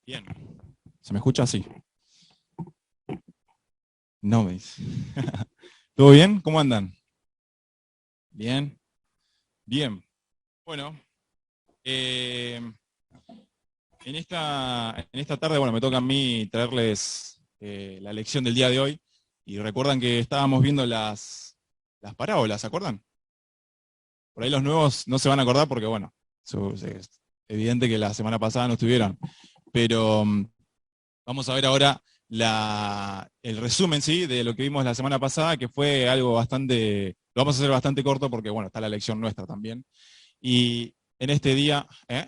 Bien. ¿Se me escucha así? No me dice. ¿Todo bien? ¿Cómo andan? Bien. Bien. Bueno, eh, en esta tarde, bueno, me toca a mí traerles la lección del día de hoy. Y recuerdan que estábamos viendo las parábolas, ¿se acuerdan? Por ahí los nuevos no se van a acordar porque, bueno, es evidente que la semana pasada no estuvieron. Pero vamos a ver ahora el resumen, ¿sí? De lo que vimos la semana pasada, que fue algo bastante, lo vamos a hacer bastante corto porque, bueno, está la lección nuestra también. Y en este día, ¿eh?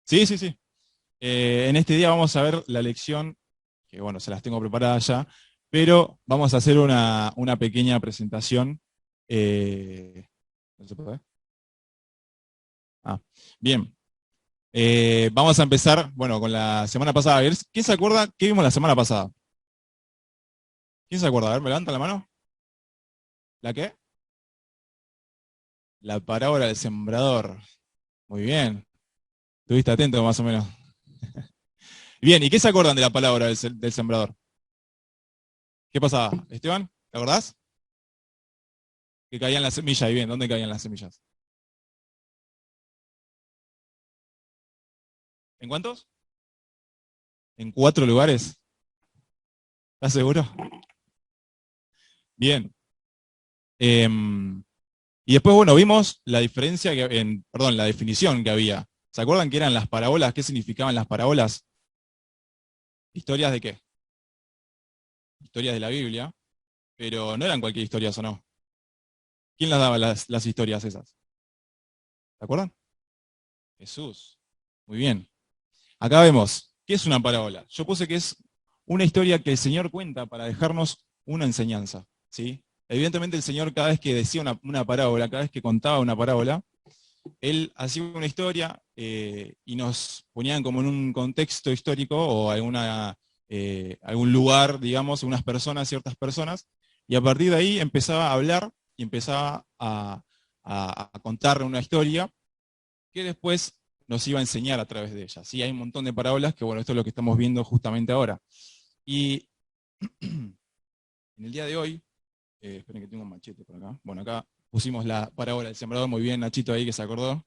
Sí, sí, sí. En este día vamos a ver la lección, que bueno, se las tengo preparadas ya, pero vamos a hacer una pequeña presentación. ¿No se puede? Ah, bien. Vamos a empezar, bueno, con la semana pasada. A ver, ¿quién se acuerda qué vimos la semana pasada? ¿Quién se acuerda? A ver, me levanta la mano. ¿La qué? La parábola del sembrador. Muy bien. Estuviste atento más o menos. Bien, ¿y qué se acuerdan de la palabra del sembrador? ¿Qué pasaba? Esteban, ¿te acordás? Que caían las semillas. Y bien, ¿dónde caían las semillas? ¿En cuántos? ¿En 4 lugares? ¿Estás seguro? Bien. Y después, bueno, vimos la diferencia perdón, la definición que había. ¿Se acuerdan qué eran las parábolas? ¿Qué significaban las parábolas? ¿Historias de qué? Historias de la Biblia, pero no eran cualquier historia, ¿o no? ¿Quién las daba las historias esas? ¿Se acuerdan? Jesús. Muy bien. Acá vemos, ¿qué es una parábola? Yo puse que es una historia que el Señor cuenta para dejarnos una enseñanza, ¿sí? Evidentemente el Señor cada vez que decía una parábola, cada vez que contaba una parábola, Él hacía una historia y nos ponían como en un contexto histórico o algún lugar, digamos, unas personas, ciertas personas, y a partir de ahí empezaba a hablar y empezaba a contar una historia que después nos iba a enseñar a través de ella. Sí, hay un montón de parábolas que, bueno, esto es lo que estamos viendo justamente ahora. Y en el día de hoy, esperen que tengo un machete por acá. Bueno, acá pusimos la parábola del sembrador, muy bien, Nachito ahí que se acordó.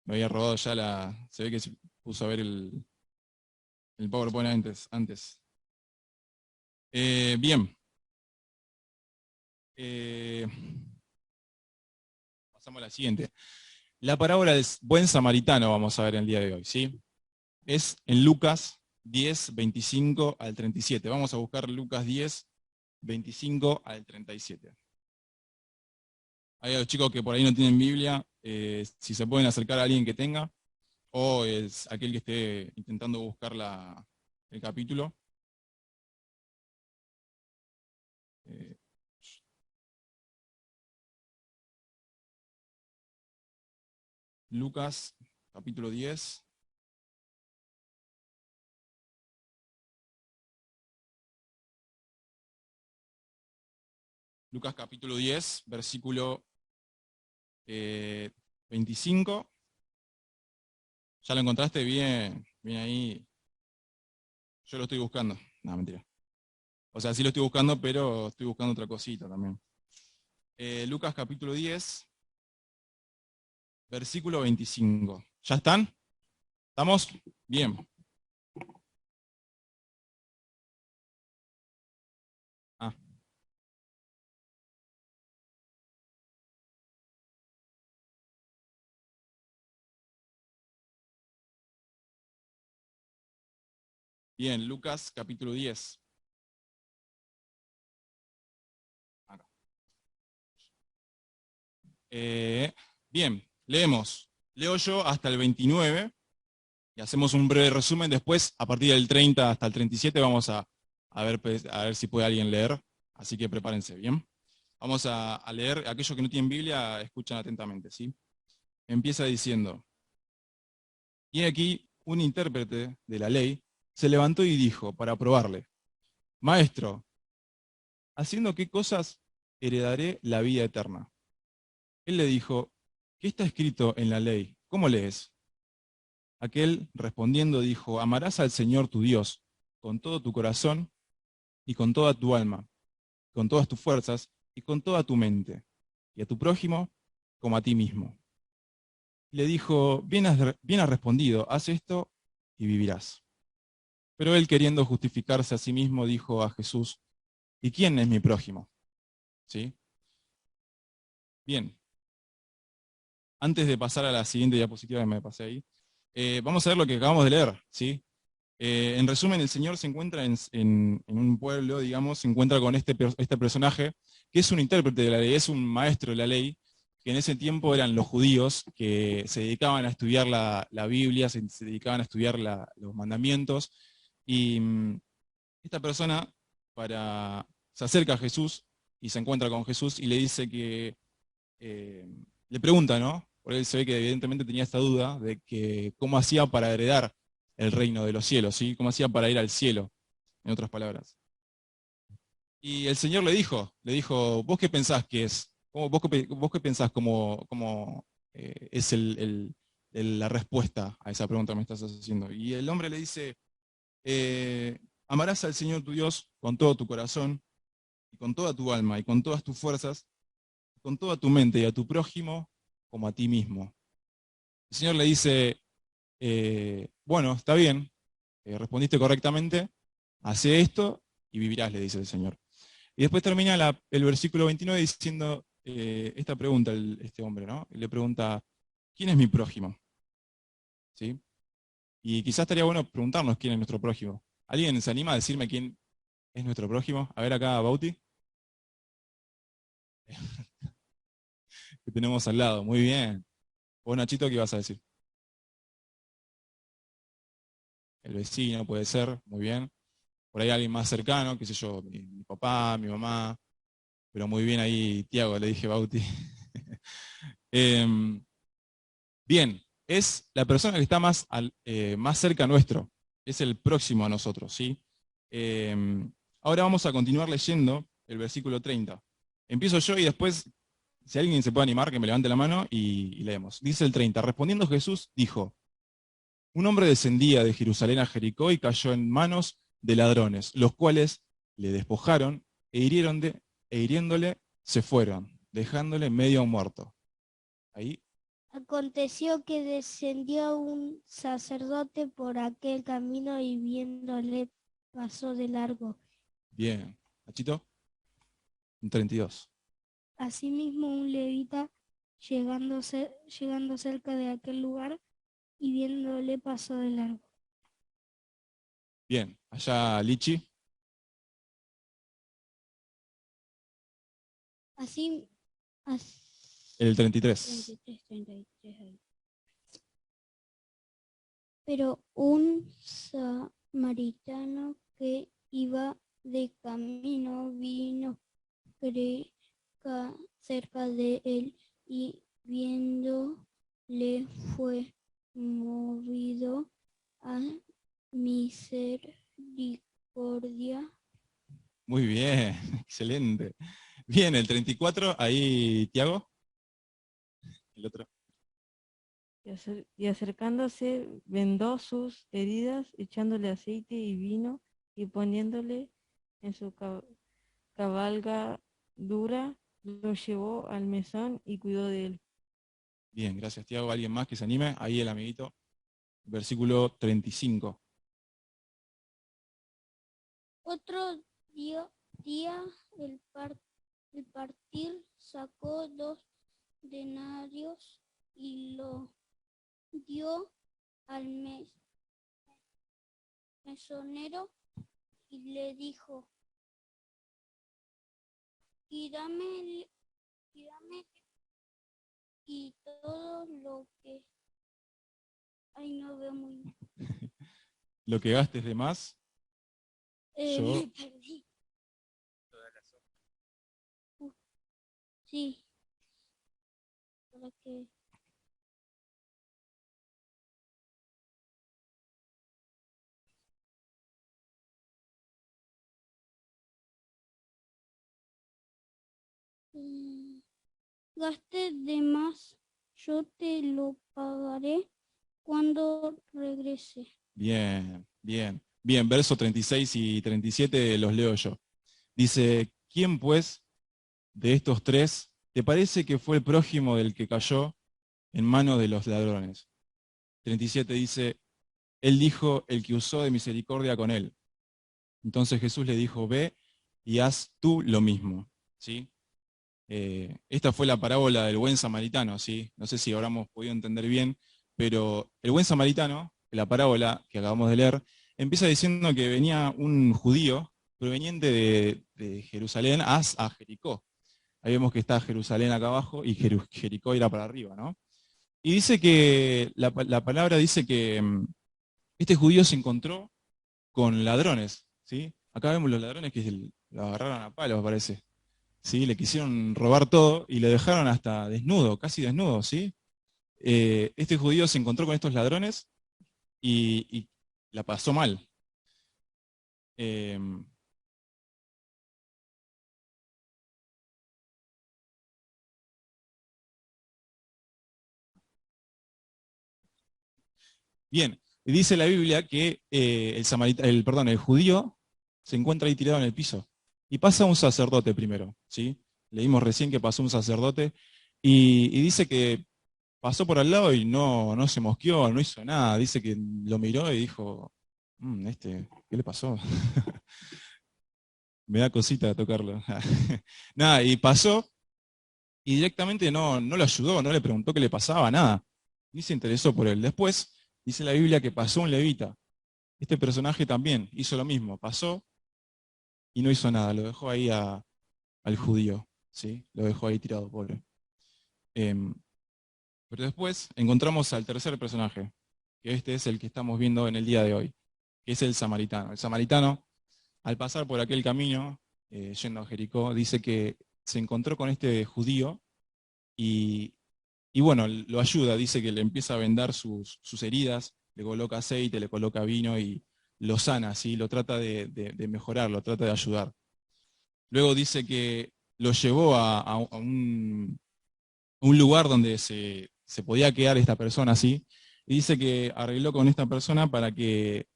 Me había robado ya se ve que se puso a ver el PowerPoint antes. Bien. Eh, Pasamos a la siguiente. La parábola del buen samaritano vamos a ver el día de hoy, ¿sí? Es en Lucas 10, 25 al 37. Vamos a buscar Lucas 10, 25 al 37. Hay a los chicos que por ahí no tienen Biblia, si se pueden acercar a alguien que tenga, o es aquel que esté intentando buscar el capítulo. Eh, Lucas, capítulo 10. Lucas capítulo 10, versículo 25. ¿Ya lo encontraste? Bien, bien ahí. Yo lo estoy buscando. No, mentira. O sea, sí lo estoy buscando, pero estoy buscando otra cosita también. Lucas capítulo 10, versículo 25. ¿Ya están? ¿Estamos? Bien. Ah, bien, Lucas capítulo 10. Acá. Bien, leemos. Leo yo hasta el 29 y hacemos un breve resumen. Después, a partir del 30 hasta el 37, vamos a ver si puede alguien leer. Así que prepárense, ¿bien? Vamos a leer. Aquellos que no tienen Biblia, escuchan atentamente, ¿sí? Empieza diciendo, y aquí un intérprete de la ley se levantó y dijo, para probarle, Maestro, ¿haciendo qué cosas heredaré la vida eterna? Él le dijo, ¿qué está escrito en la ley? ¿Cómo lees? Aquel respondiendo dijo, amarás al Señor tu Dios con todo tu corazón y con toda tu alma, con todas tus fuerzas y con toda tu mente, y a tu prójimo como a ti mismo. Y le dijo, bien has respondido, haz esto y vivirás. Pero él, queriendo justificarse a sí mismo, dijo a Jesús, ¿y quién es mi prójimo? ¿Sí? Bien, antes de pasar a la siguiente diapositiva que me pasé ahí, vamos a ver lo que acabamos de leer, ¿sí? En resumen, el Señor se encuentra en un pueblo, digamos, se encuentra con este personaje, que es un intérprete de la ley, es un maestro de la ley, que en ese tiempo eran los judíos que se dedicaban a estudiar la Biblia, se dedicaban a estudiar los mandamientos, y esta persona se acerca a Jesús y se encuentra con Jesús y le dice que, eh, le pregunta, ¿no? Porque él se ve que evidentemente tenía esta duda de que cómo hacía para heredar el reino de los cielos, ¿sí? Cómo hacía para ir al cielo, en otras palabras. Y el Señor le dijo, ¿vos qué pensás que es? ¿Vos qué pensás cómo es la respuesta a esa pregunta que me estás haciendo? Y el hombre le dice, amarás al Señor tu Dios con todo tu corazón, y con toda tu alma, y con todas tus fuerzas, con toda tu mente, y a tu prójimo como a ti mismo. El Señor le dice, bueno, está bien, respondiste correctamente, hace esto y vivirás, le dice el Señor. Y después termina el versículo 29 diciendo esta pregunta, este hombre, ¿no? Le pregunta, ¿quién es mi prójimo? ¿Sí? Y quizás estaría bueno preguntarnos quién es nuestro prójimo. ¿Alguien se anima a decirme quién es nuestro prójimo? A ver acá, Bauti, que tenemos al lado. Muy bien. Vos, Nachito, ¿qué ibas a decir? El vecino puede ser, muy bien. Por ahí alguien más cercano, qué sé yo, mi papá, mi mamá. Pero muy bien ahí, Tiago, le dije Bauti. Em, bien, es la persona que está más cerca nuestro, es el próximo a nosotros, ¿sí? Ahora vamos a continuar leyendo el versículo 30. Empiezo yo y después, si alguien se puede animar, que me levante la mano y leemos. Dice el 30, respondiendo Jesús, dijo, un hombre descendía de Jerusalén a Jericó y cayó en manos de ladrones, los cuales le despojaron e hiriéndole se fueron, dejándole medio muerto. Ahí, Aconteció que descendió un sacerdote por aquel camino y viéndole pasó de largo. bien. Nachito, un 32. Asimismo un levita llegando cerca de aquel lugar y viéndole pasó de largo. Bien, allá Lichi, Así, el 33. 33, 33 ahí. Pero un samaritano que iba de camino vino cerca de él y viéndole fue movido a misericordia. Muy bien, excelente. Bien, el 34, ahí Tiago, el otro. Y acercándose, vendó sus heridas, echándole aceite y vino, y poniéndole en su cabalgadura, lo llevó al mesón y cuidó de él. Bien, gracias Tiago. ¿Alguien más que se anime? Ahí el amiguito. Versículo 35. Otro día el partir sacó 2 denarios y lo dio al mesonero y le dijo, y dame y todo lo que... Ay, no veo muy bien. Lo que gastes de más, yo... Me perdí. Sí, para que... gaste de más, yo te lo pagaré cuando regrese. Bien, bien. Bien, versos 36 y 37 los leo yo. Dice, ¿quién pues de estos tres te parece que fue el prójimo del que cayó en manos de los ladrones? 37 dice, él dijo, el que usó de misericordia con él. Entonces Jesús le dijo, ve y haz tú lo mismo. ¿Sí? Esta fue la parábola del buen samaritano, ¿sí? No sé si habramos podido entender bien, pero el buen samaritano, la parábola que acabamos de leer, empieza diciendo que venía un judío proveniente de Jerusalén a Jericó. Ahí vemos que está Jerusalén acá abajo y Jericó era para arriba, ¿no? Y dice que, la palabra dice que este judío se encontró con ladrones, ¿sí? Acá vemos los ladrones que lo agarraron a palos, parece. ¿Sí? Le quisieron robar todo y le dejaron hasta desnudo, casi desnudo, ¿sí? Este judío se encontró con estos ladrones y la pasó mal. Eh, bien, dice la Biblia que el judío se encuentra ahí tirado en el piso y pasa un sacerdote primero, ¿sí? Leímos recién que pasó un sacerdote y dice que pasó por al lado y no se mosqueó, no hizo nada. Dice que lo miró y dijo, ¿qué le pasó? Me da cosita tocarlo. Nada, y pasó y directamente no lo ayudó, no le preguntó qué le pasaba, nada. Ni se interesó por él. Después dice la Biblia que pasó un levita. Este personaje también hizo lo mismo, pasó y no hizo nada, lo dejó ahí al judío, ¿sí? Lo dejó ahí tirado, pobre. Em, pero después encontramos al tercer personaje, que este es el que estamos viendo en el día de hoy, que es el samaritano. El samaritano, al pasar por aquel camino, yendo a Jericó, dice que se encontró con este judío y, y bueno, lo ayuda, dice que le empieza a vendar sus heridas, le coloca aceite, le coloca vino y lo sana, ¿sí? Lo trata de mejorar, lo trata de ayudar. Luego dice que lo llevó a un lugar donde se podía quedar esta persona así, y dice que arregló con esta persona para que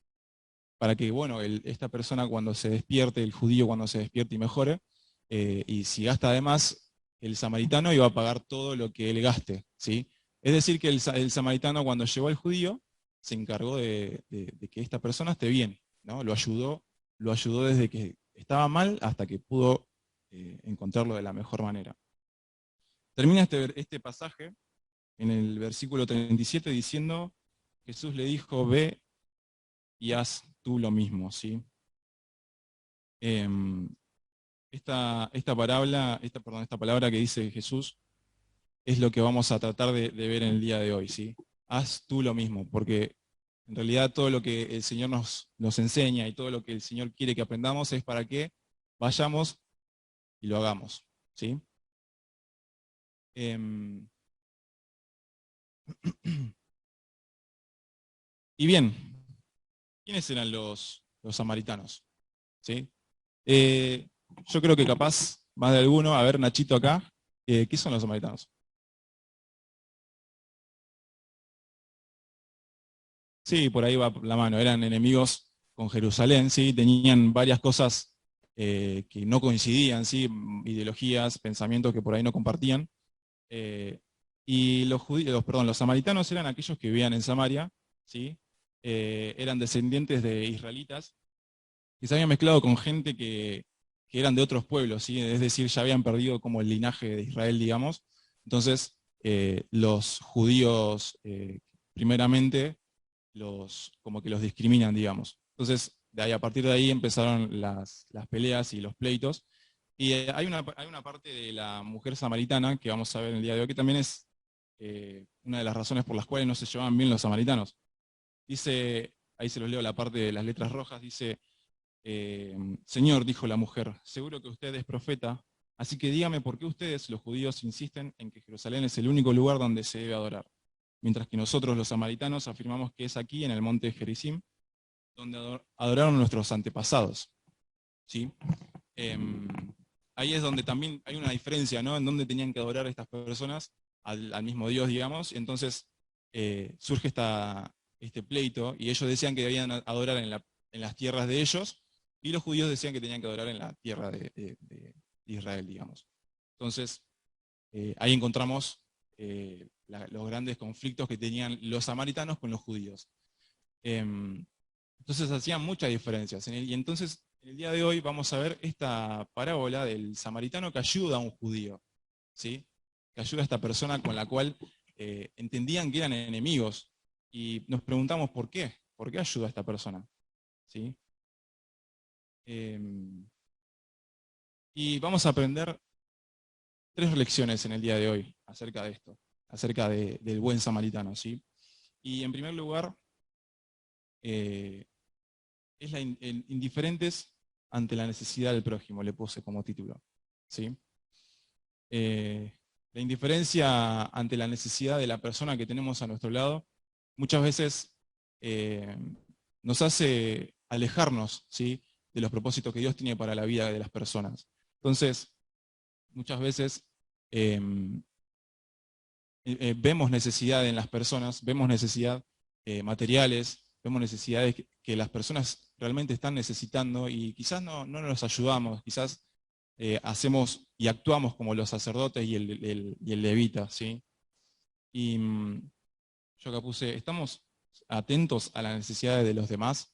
bueno, esta persona cuando se despierte, el judío cuando se despierte y mejore, y si gasta además, el samaritano iba a pagar todo lo que él gaste, ¿sí? Es decir, que el samaritano cuando llegó al judío, se encargó de que esta persona esté bien, ¿no? Lo ayudó desde que estaba mal hasta que pudo encontrarlo de la mejor manera. Termina este pasaje en el versículo 37 diciendo, Jesús le dijo, ve y haz tú lo mismo, ¿sí? Em, esta palabra que dice Jesús es lo que vamos a tratar de ver en el día de hoy, ¿sí? Haz tú lo mismo, porque en realidad todo lo que el Señor nos enseña y todo lo que el Señor quiere que aprendamos es para que vayamos y lo hagamos, ¿sí? Em, y bien, ¿quiénes eran los samaritanos? ¿Sí? Eh, yo creo que capaz, más de alguno, a ver, Nachito acá, ¿qué son los samaritanos? Sí, por ahí va la mano, eran enemigos con Jerusalén, ¿sí? Tenían varias cosas que no coincidían, ¿sí? Ideologías, pensamientos que por ahí no compartían. Y los samaritanos eran aquellos que vivían en Samaria, ¿sí? Eran descendientes de israelitas que se habían mezclado con gente que eran de otros pueblos, ¿sí? Es decir, ya habían perdido como el linaje de Israel, digamos. Entonces, los judíos, primeramente, como que los discriminan, digamos. Entonces, a partir de ahí empezaron las peleas y los pleitos. Y hay una parte de la mujer samaritana que vamos a ver en el día de hoy, que también es una de las razones por las cuales no se llevaban bien los samaritanos. Dice, ahí se los leo la parte de las letras rojas, dice, Señor, dijo la mujer, seguro que usted es profeta, así que dígame por qué ustedes, los judíos, insisten en que Jerusalén es el único lugar donde se debe adorar, mientras que nosotros, los samaritanos, afirmamos que es aquí, en el monte Gerizim, donde adoraron nuestros antepasados. ¿Sí? Em, Ahí es donde también hay una diferencia, ¿no? En donde tenían que adorar estas personas al mismo Dios, digamos. Entonces, surge este pleito, y ellos decían que debían adorar en las tierras de ellos, y los judíos decían que tenían que adorar en la tierra de Israel, digamos. Entonces, ahí encontramos los grandes conflictos que tenían los samaritanos con los judíos. Entonces hacían muchas diferencias. Y entonces, en el día de hoy vamos a ver esta parábola del samaritano que ayuda a un judío, ¿sí? Que ayuda a esta persona con la cual entendían que eran enemigos. Y nos preguntamos por qué ayuda a esta persona, ¿sí? Y vamos a aprender 3 lecciones en el día de hoy acerca de esto, acerca del buen samaritano, ¿sí? Y en primer lugar, es indiferentes ante la necesidad del prójimo, le puse como título, ¿sí? La indiferencia ante la necesidad de la persona que tenemos a nuestro lado muchas veces nos hace alejarnos, ¿sí?, de los propósitos que Dios tiene para la vida de las personas. Entonces, muchas veces vemos necesidad en las personas, vemos necesidad materiales, vemos necesidades que las personas realmente están necesitando y quizás no nos ayudamos, quizás hacemos y actuamos como los sacerdotes y el levita, ¿sí? Y yo acá puse, ¿estamos atentos a las necesidades de los demás?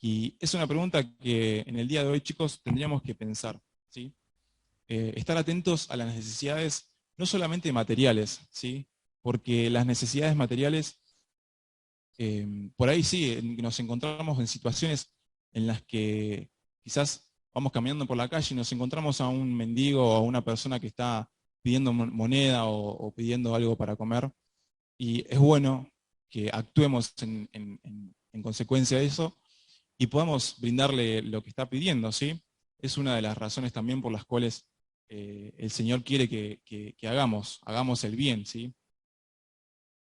Y es una pregunta que en el día de hoy, chicos, tendríamos que pensar, ¿sí? Estar atentos a las necesidades no solamente materiales, ¿sí? Porque las necesidades materiales, por ahí sí, nos encontramos en situaciones en las que quizás vamos caminando por la calle y nos encontramos a un mendigo o a una persona que está pidiendo moneda o pidiendo algo para comer, y es bueno que actuemos en consecuencia de eso y podamos brindarle lo que está pidiendo, ¿sí? Es una de las razones también por las cuales el Señor quiere que hagamos el bien, ¿sí?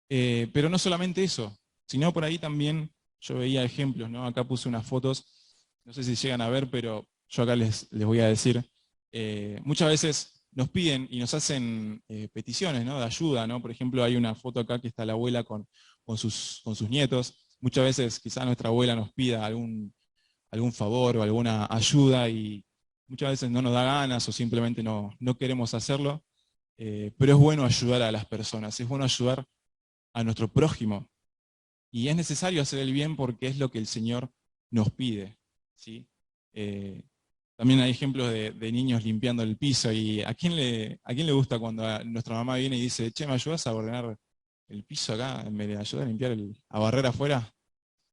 Pero no solamente eso, sino por ahí también yo veía ejemplos, ¿no? Acá puse unas fotos, no sé si llegan a ver, pero yo acá les voy a decir, muchas veces nos piden y nos hacen peticiones, ¿no?, de ayuda, ¿no? Por ejemplo, hay una foto acá que está la abuela con sus nietos. Muchas veces quizás nuestra abuela nos pida algún favor o alguna ayuda y muchas veces no nos da ganas o simplemente no queremos hacerlo, pero es bueno ayudar a las personas, es bueno ayudar a nuestro prójimo. Y es necesario hacer el bien porque es lo que el Señor nos pide, ¿sí? También hay ejemplos de niños limpiando el piso, y ¿a quién le gusta cuando nuestra mamá viene y dice, che, ¿me ayudas a ordenar el piso acá en vez de ayudar a limpiar a barrer afuera?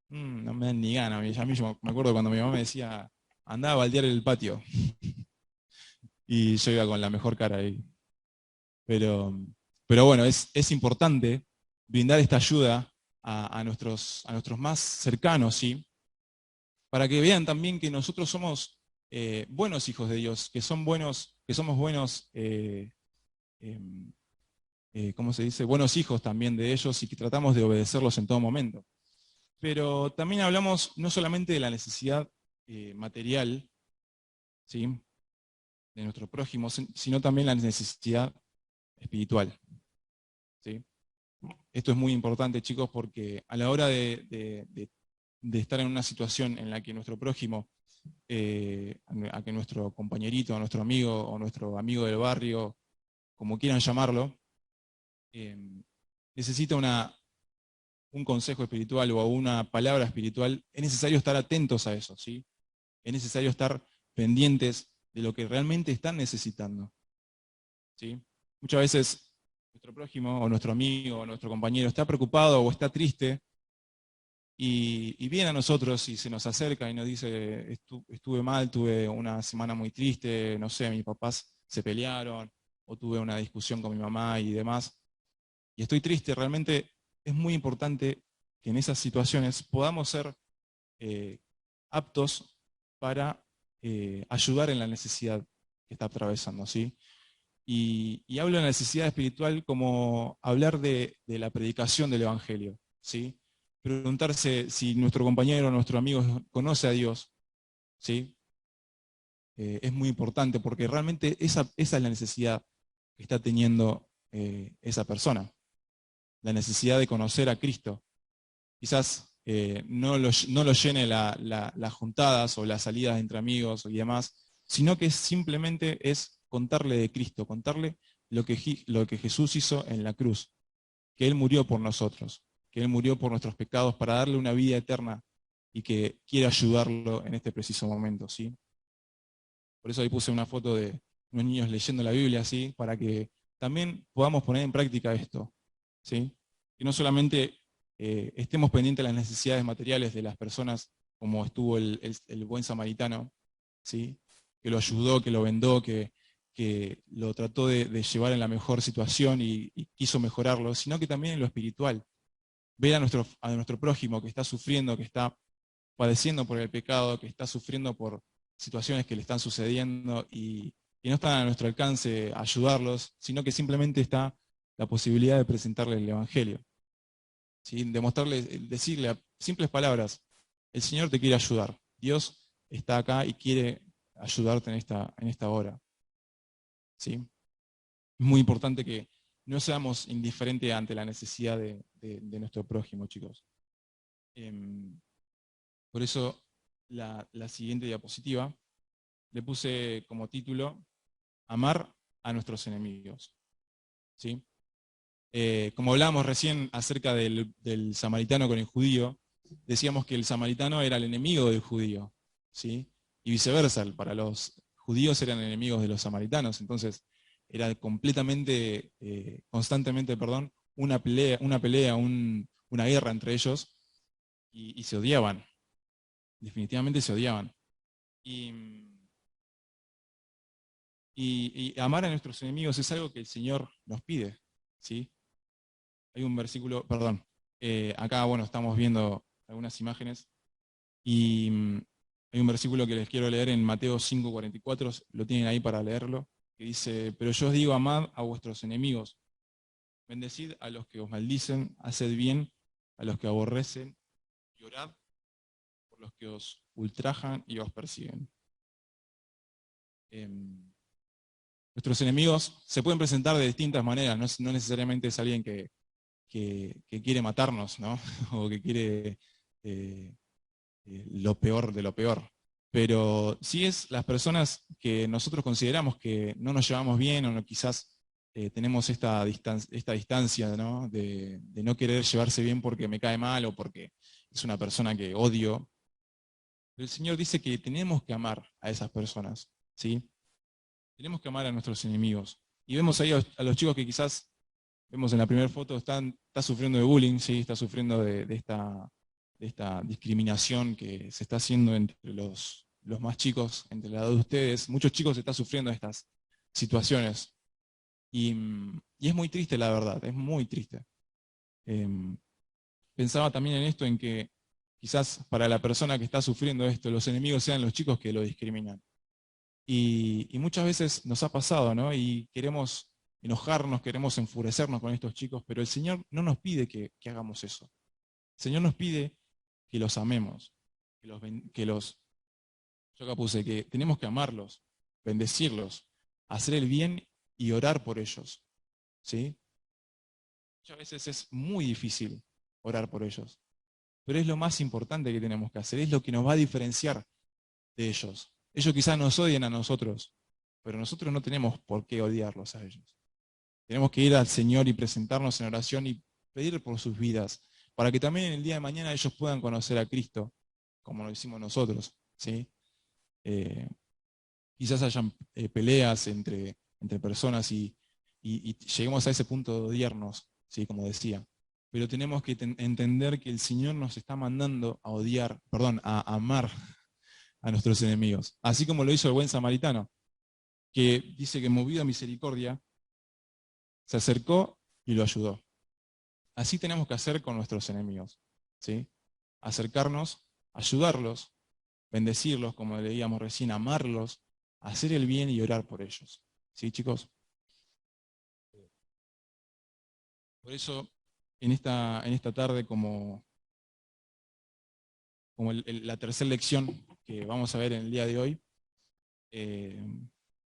No me dan ni gana. A mí yo me acuerdo cuando mi mamá me decía, andá a baldear el patio. Y yo iba con la mejor cara ahí. Pero bueno, es importante brindar esta ayuda a nuestros más cercanos, ¿sí? Para que vean también que nosotros somos buenos hijos de Dios, que somos buenos, ¿cómo se dice? Buenos hijos también de ellos y que tratamos de obedecerlos en todo momento. Pero también hablamos no solamente de la necesidad material, ¿sí?, de nuestro prójimo, sino también la necesidad espiritual, ¿sí? Esto es muy importante, chicos, porque a la hora de estar en una situación en la que nuestro prójimo, a que nuestro compañerito, a nuestro amigo o nuestro amigo del barrio, como quieran llamarlo, necesita un consejo espiritual o una palabra espiritual, es necesario estar atentos a eso, ¿sí? Es necesario estar pendientes de lo que realmente están necesitando, ¿sí? Muchas veces nuestro prójimo o nuestro amigo o nuestro compañero está preocupado o está triste y viene a nosotros y se nos acerca y nos dice, estuve mal, tuve una semana muy triste, no sé, mis papás se pelearon o tuve una discusión con mi mamá y demás, y estoy triste. Realmente es muy importante que en esas situaciones podamos ser aptos para ayudar en la necesidad que está atravesando, ¿sí? Y hablo de la necesidad espiritual como hablar de la predicación del Evangelio, ¿sí? Preguntarse si nuestro compañero o nuestro amigo conoce a Dios, ¿sí? Es muy importante porque realmente esa es la necesidad que está teniendo esa persona. la necesidad de conocer a Cristo. Quizás no lo llene las juntadas o las salidas entre amigos y demás, sino que simplemente es contarle de Cristo, contarle lo que Jesús hizo en la cruz, que Él murió por nosotros, que Él murió por nuestros pecados para darle una vida eterna y que quiere ayudarlo en este preciso momento, ¿sí? Por eso ahí puse una foto de unos niños leyendo la Biblia, ¿sí? Para que también podamos poner en práctica esto, ¿sí? Que no solamente estemos pendientes de las necesidades materiales de las personas, como estuvo el buen samaritano, ¿sí? Que lo ayudó, que lo vendó, que lo trató de llevar en la mejor situación y quiso mejorarlo, sino que también en lo espiritual. Ver a nuestro prójimo que está sufriendo, que está padeciendo por el pecado, que está sufriendo por situaciones que le están sucediendo y no están a nuestro alcance ayudarlos, sino que simplemente está la posibilidad de presentarle el Evangelio. ¿Sí? Demostrarle, decirle a simples palabras, el Señor te quiere ayudar, Dios está acá y quiere ayudarte en esta hora. ¿Sí? Es muy importante que no seamos indiferentes ante la necesidad de nuestro prójimo, chicos. Por eso la siguiente diapositiva le puse como título Amar a nuestros enemigos. ¿Sí? Como hablábamos recién acerca del samaritano con el judío, decíamos que el samaritano era el enemigo del judío, ¿sí? Y viceversa, para los judíos eran enemigos de los samaritanos, entonces era completamente, constantemente, perdón, una pelea, una guerra entre ellos y se odiaban, definitivamente se odiaban. Y amar a nuestros enemigos es algo que el Señor nos pide, ¿sí? Hay un versículo, perdón, acá, bueno, estamos viendo algunas imágenes, y hay un versículo que les quiero leer en Mateo 5:44, lo tienen ahí para leerlo, que dice, pero yo os digo, amad a vuestros enemigos, bendecid a los que os maldicen, haced bien a los que aborrecen, y orad por los que os ultrajan y os persiguen. Nuestros enemigos se pueden presentar de distintas maneras, no necesariamente es alguien que quiere matarnos, ¿no? O que quiere lo peor de lo peor. Pero sí es las personas que nosotros consideramos que no nos llevamos bien o no, quizás tenemos esta distancia, ¿no? De no querer llevarse bien porque me cae mal o porque es una persona que odio. El Señor dice que tenemos que amar a esas personas, ¿sí? Tenemos que amar a nuestros enemigos. Y vemos ahí a los chicos que quizás, vemos en la primera foto, está sufriendo de bullying, ¿sí? Está sufriendo de esta discriminación que se está haciendo entre los más chicos, entre la edad de ustedes. Muchos chicos están sufriendo de estas situaciones. Y es muy triste, la verdad, es muy triste. Pensaba también en esto, en que quizás para la persona que está sufriendo esto, los enemigos sean los chicos que lo discriminan. Y muchas veces nos ha pasado, ¿no? Y queremos enojarnos, queremos enfurecernos con estos chicos, pero el Señor no nos pide que hagamos eso. El Señor nos pide que los amemos, yo acá puse que tenemos que amarlos, bendecirlos, hacer el bien y orar por ellos, ¿sí? Muchas veces es muy difícil orar por ellos, pero es lo más importante que tenemos que hacer, es lo que nos va a diferenciar de ellos. Ellos quizás nos odien a nosotros, pero nosotros no tenemos por qué odiarlos a ellos. Tenemos que ir al Señor y presentarnos en oración y pedir por sus vidas, para que también en el día de mañana ellos puedan conocer a Cristo, como lo hicimos nosotros, ¿sí? Quizás hayan peleas entre personas y lleguemos a ese punto de odiarnos, ¿sí? Como decía. Pero tenemos que entender que el Señor nos está mandando a odiar, perdón, a amar a nuestros enemigos. Así como lo hizo el buen samaritano, que dice que movido a misericordia, se acercó y lo ayudó. Así tenemos que hacer con nuestros enemigos, ¿sí? Acercarnos, ayudarlos, bendecirlos, como leíamos recién, amarlos, hacer el bien y orar por ellos. ¿Sí, chicos? Por eso, en esta tarde, como la tercera lección que vamos a ver en el día de hoy,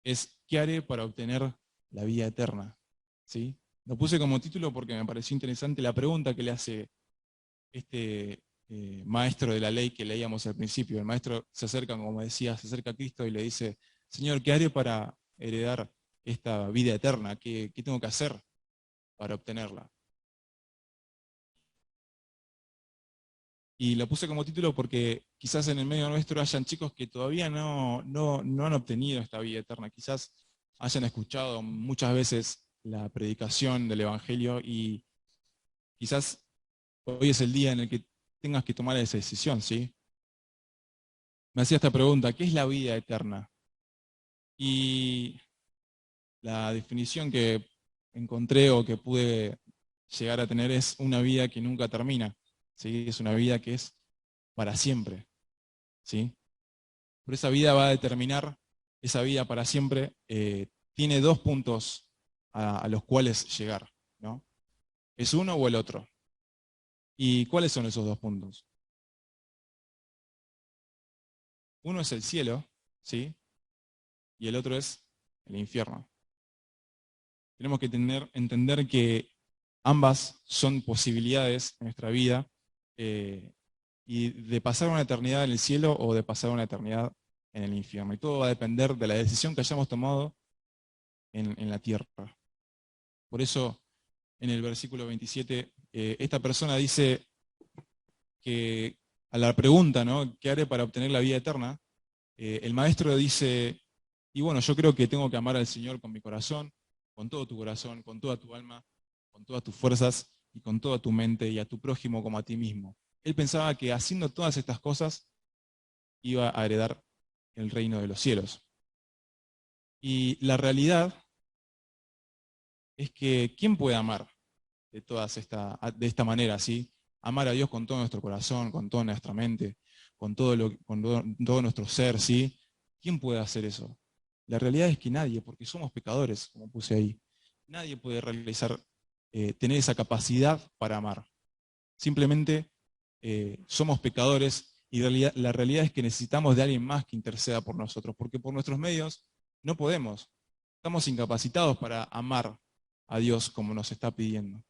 es ¿qué haré para obtener la vida eterna? ¿Sí? Lo puse como título porque me pareció interesante la pregunta que le hace este maestro de la ley que leíamos al principio. El maestro se acerca, como decía, se acerca a Cristo y le dice, Señor, ¿qué haré para heredar esta vida eterna? ¿Qué tengo que hacer para obtenerla? Y lo puse como título porque quizás en el medio nuestro hayan chicos que todavía no han obtenido esta vida eterna. Quizás hayan escuchado muchas veces la predicación del Evangelio y quizás hoy es el día en el que tengas que tomar esa decisión, ¿sí? Me hacía esta pregunta, ¿qué es la vida eterna? Y la definición que encontré o que pude llegar a tener es una vida que nunca termina, ¿sí? Es una vida que es para siempre, ¿sí? Pero esa vida va a determinar, esa vida para siempre, tiene dos puntos a los cuales llegar, ¿no? ¿Es uno o el otro? ¿Y cuáles son esos dos puntos? Uno es el cielo, ¿sí? Y el otro es el infierno. Tenemos que entender que ambas son posibilidades en nuestra vida, y de pasar una eternidad en el cielo o de pasar una eternidad en el infierno. Y todo va a depender de la decisión que hayamos tomado en la tierra. Por eso, en el versículo 27, esta persona dice que a la pregunta, ¿no?, ¿qué haré para obtener la vida eterna? El maestro dice, y bueno, yo creo que tengo que amar al Señor con mi corazón, con todo tu corazón, con toda tu alma, con todas tus fuerzas y con toda tu mente, y a tu prójimo como a ti mismo. Él pensaba que haciendo todas estas cosas iba a heredar el reino de los cielos. Y la realidad es que ¿quién puede amar de esta manera, ¿sí? Amar a Dios con todo nuestro corazón, con toda nuestra mente, con todo nuestro ser, ¿sí? ¿Quién puede hacer eso? La realidad es que nadie, porque somos pecadores, como puse ahí. Nadie puede tener esa capacidad para amar. Simplemente somos pecadores y la realidad es que necesitamos de alguien más que interceda por nosotros, porque por nuestros medios no podemos. Estamos incapacitados para amar a Dios como nos está pidiendo,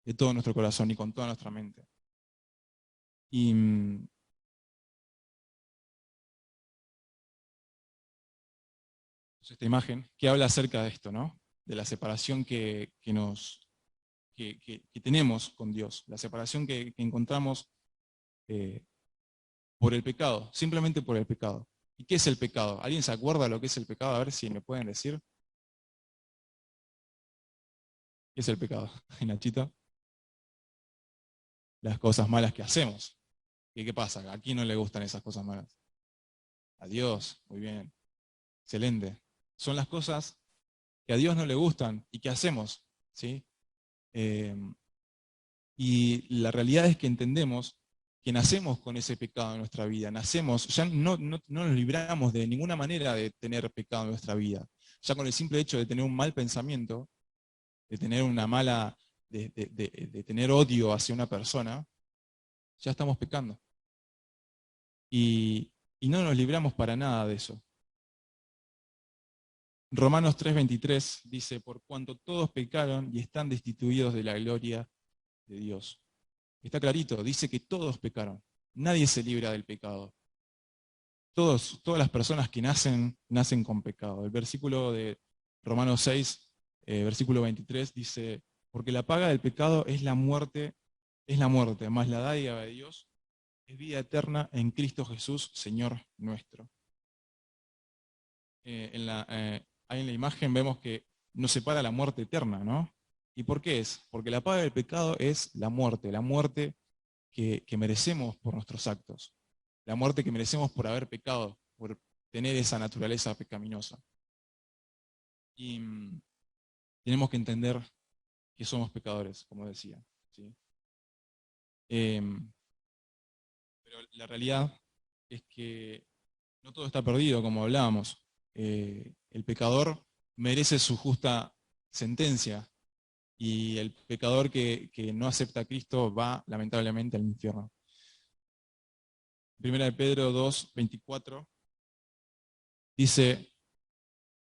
de todo nuestro corazón y con toda nuestra mente. Y esta imagen que habla acerca de esto, ¿no? De la separación que tenemos con Dios, la separación que encontramos por el pecado, simplemente por el pecado. ¿Y qué es el pecado? ¿Alguien se acuerda lo que es el pecado? A ver si me pueden decir. ¿Qué es el pecado? Nachito. Las cosas malas que hacemos. ¿Y qué pasa? ¿A quién no le gustan esas cosas malas? A Dios, muy bien. Excelente. Son las cosas que a Dios no le gustan y que hacemos, ¿sí? Y la realidad es que entendemos que nacemos con ese pecado en nuestra vida. Nacemos, ya no nos libramos de ninguna manera de tener pecado en nuestra vida. Ya con el simple hecho de tener un mal pensamiento, de tener una mala, de tener odio hacia una persona, ya estamos pecando. Y no nos libramos para nada de eso. Romanos 3:23 dice, por cuanto todos pecaron y están destituidos de la gloria de Dios. Está clarito, dice que todos pecaron. Nadie se libra del pecado. Todas las personas que nacen con pecado. El versículo de Romanos 6, versículo 23 dice, porque la paga del pecado es la muerte, más la dádiva de Dios es vida eterna en Cristo Jesús, Señor nuestro. Ahí en la imagen vemos que nos separa la muerte eterna, ¿no? ¿Y por qué es? Porque la paga del pecado es la muerte que merecemos por nuestros actos, la muerte que merecemos por haber pecado, por tener esa naturaleza pecaminosa. Y tenemos que entender que somos pecadores, como decía, ¿sí? Pero la realidad es que no todo está perdido, como hablábamos. El pecador merece su justa sentencia y el pecador que no acepta a Cristo va lamentablemente al infierno. Primera de Pedro 2:24 dice,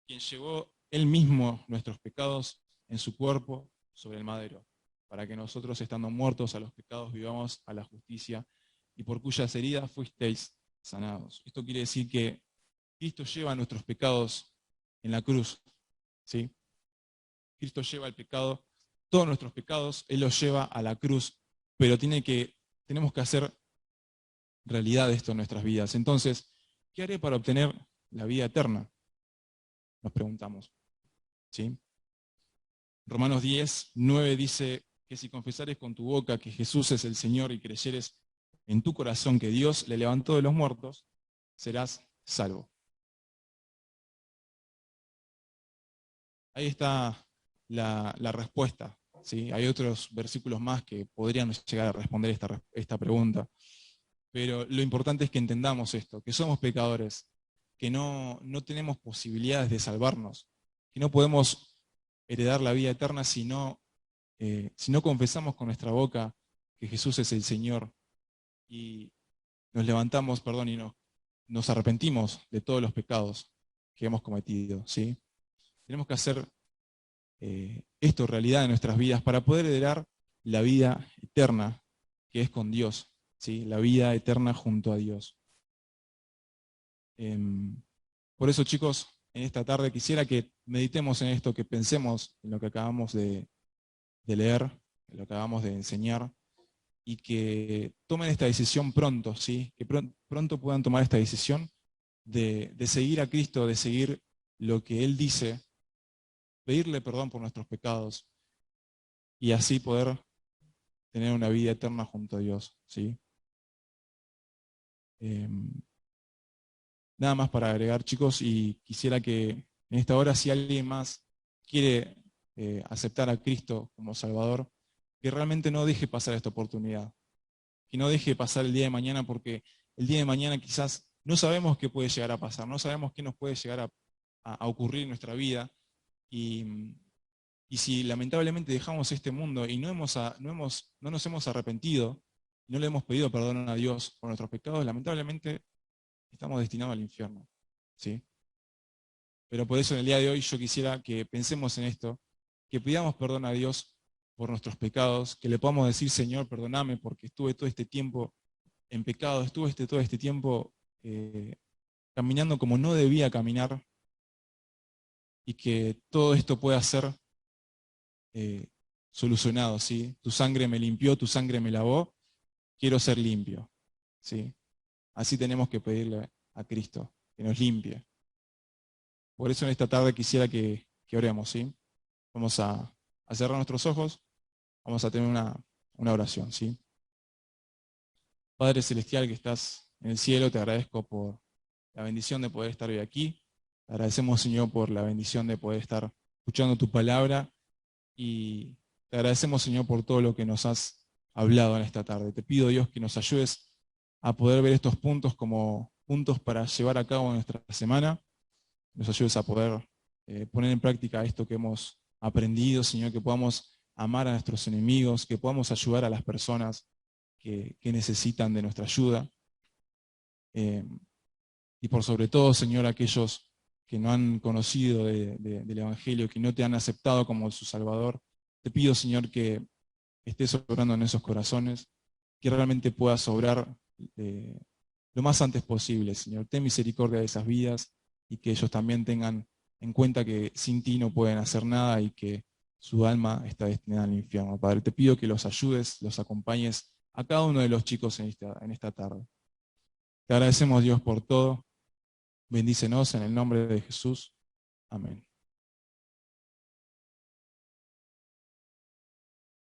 quien llevó él mismo nuestros pecados en su cuerpo sobre el madero, para que nosotros, estando muertos a los pecados, vivamos a la justicia, y por cuyas heridas fuisteis sanados. Esto quiere decir que Cristo lleva nuestros pecados en la cruz, ¿sí? Cristo lleva el pecado, todos nuestros pecados, Él los lleva a la cruz, pero tenemos que hacer realidad esto en nuestras vidas. Entonces, ¿qué haré para obtener la vida eterna? Nos preguntamos, ¿sí? Romanos 10:9 dice que si confesares con tu boca que Jesús es el Señor y creyeres en tu corazón que Dios le levantó de los muertos, serás salvo. Ahí está la respuesta, ¿sí? Hay otros versículos más que podrían llegar a responder esta pregunta, pero lo importante es que entendamos esto, que somos pecadores, que no tenemos posibilidades de salvarnos, que no podemos heredar la vida eterna si no confesamos con nuestra boca que Jesús es el Señor y nos levantamos, y nos arrepentimos de todos los pecados que hemos cometido, ¿sí? Tenemos que hacer esto realidad en nuestras vidas para poder heredar la vida eterna que es con Dios, ¿sí? La vida eterna junto a Dios. Por eso, chicos, en esta tarde quisiera que meditemos en esto, que pensemos en lo que acabamos de leer, en lo que acabamos de enseñar, y que tomen esta decisión pronto, ¿sí? Que pronto puedan tomar esta decisión de seguir a Cristo, de seguir lo que Él dice, pedirle perdón por nuestros pecados, y así poder tener una vida eterna junto a Dios, ¿sí? Nada más para agregar, chicos, y quisiera que en esta hora, si alguien más quiere aceptar a Cristo como Salvador, que realmente no deje pasar esta oportunidad, que no deje pasar el día de mañana, porque el día de mañana quizás no sabemos qué puede llegar a pasar, no sabemos qué nos puede llegar a ocurrir en nuestra vida, y si lamentablemente dejamos este mundo y no nos hemos arrepentido, no le hemos pedido perdón a Dios por nuestros pecados, lamentablemente estamos destinados al infierno, ¿sí? Pero por eso en el día de hoy yo quisiera que pensemos en esto, que pidamos perdón a Dios por nuestros pecados, que le podamos decir, Señor, perdóname porque estuve todo este tiempo en pecado, estuve todo este tiempo caminando como no debía caminar, y que todo esto pueda ser solucionado, ¿sí? Tu sangre me limpió, tu sangre me lavó, quiero ser limpio, ¿sí? Así tenemos que pedirle a Cristo, que nos limpie. Por eso en esta tarde quisiera que oremos, ¿sí? Vamos a cerrar nuestros ojos, vamos a tener una oración, ¿sí? Padre Celestial que estás en el cielo, te agradezco por la bendición de poder estar hoy aquí. Te agradecemos, Señor, por la bendición de poder estar escuchando tu palabra, y te agradecemos, Señor, por todo lo que nos has hablado en esta tarde. Te pido, Dios, que nos ayudes a poder ver estos puntos como puntos para llevar a cabo nuestra semana. Nos ayudes a poder poner en práctica esto que hemos aprendido, Señor, que podamos amar a nuestros enemigos, que podamos ayudar a las personas que necesitan de nuestra ayuda. Y por sobre todo, Señor, aquellos que no han conocido del Evangelio, que no te han aceptado como su Salvador, te pido, Señor, que estés obrando en esos corazones, que realmente puedas obrar lo más antes posible, Señor. Ten misericordia de esas vidas, y que ellos también tengan en cuenta que sin ti no pueden hacer nada y que su alma está destinada al infierno. Padre, te pido que los ayudes, los acompañes a cada uno de los chicos en esta tarde. Te agradecemos, Dios, por todo. Bendícenos en el nombre de Jesús. Amén.